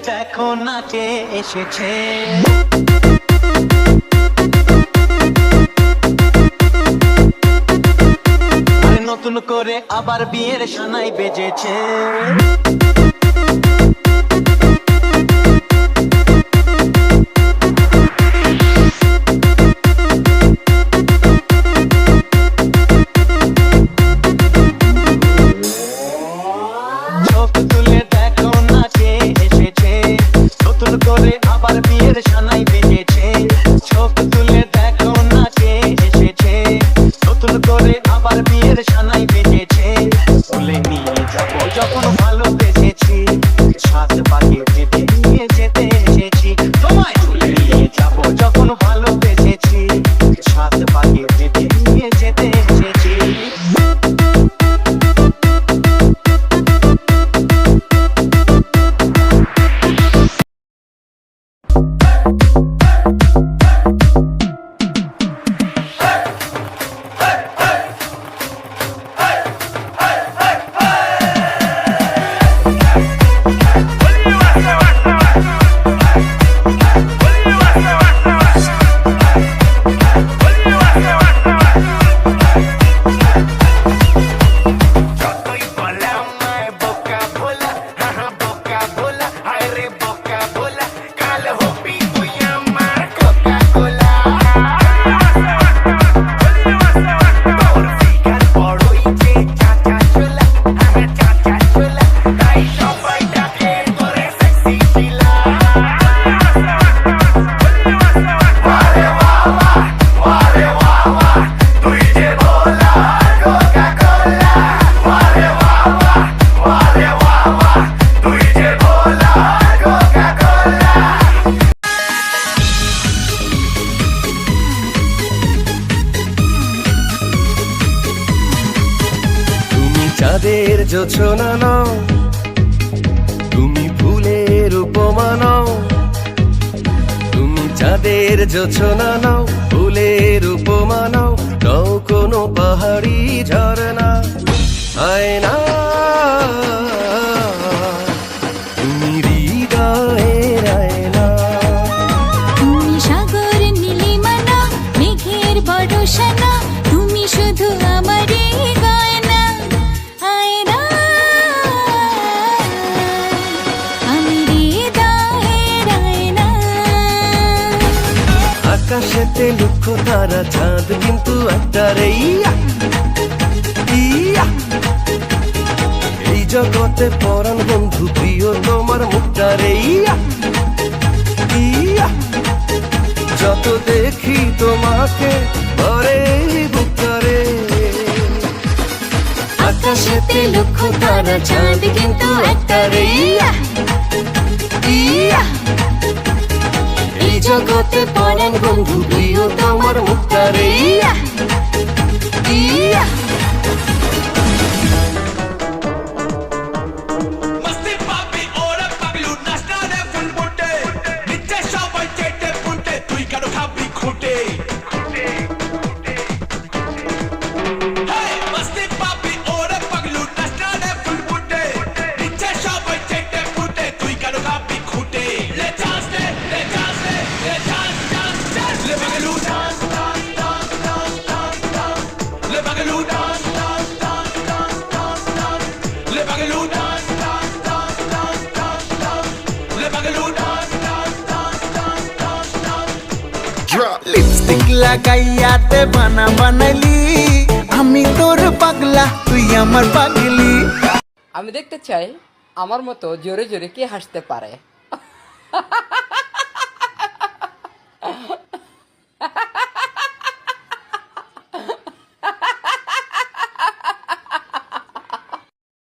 দেখো না কে এসেছে। নতুন করে আবার বিয়ের সানাই বেজেছে। চোখ তুলে দেখো না কে এসেছে, নতুন করে আবার বিয়ের সানাই বেজেছে। চোখ তুলে দেখো না কে এসেছে, নতুন করে আবার বিয়ের সানাই বেজেছে। তুলে নিয়ে যাবো যখন ভালোবেসেছি, সাত পাকে যেতে নিয়ে যেতে এসেছি। তোমায় তুলে নিয়ে যাবো যখন ভালোবেসেছি, সাত পাকে যেতে নিয়ে যেতে এসেছি। চাঁদের জোছনা নাও, তুমি ফুলের উপমা নাও। তুমি চাঁদের জোছনা নাও, ফুলের উপমা নাও। নাও কোনো পাহাড়ি ঝরনা, আয়না তুমি হৃদয়ের আয়না। তুমি সাগর নীলিমা না, মেঘের বর্ষা না, তুমি শুধু আমারই গয়না। আয়না আমি হৃদয়ের আয়না। আকাশেতে লক্ষ তারা, চাঁদ কিন্তু একটা রে। এই জগতে পরাণ বন্ধু প্রিয় তোমার মুখটা রে। যত দেখি তোমাকে ভরে বুকটা রে। আকাশেতে লক্ষ তারা, চাঁদ কিন্তু একটা রে। এই জগতে পরাণ বন্ধু প্রিয় তোমার মুখটা রে। লিপস্টিক লাগাইয়া দেবানা বানাইলি, আমি তোর পাগলা তুই আমার পাগলি। আমি দেখতে চাই আমার মতো জোরে জোরে কে হাসতে পারে।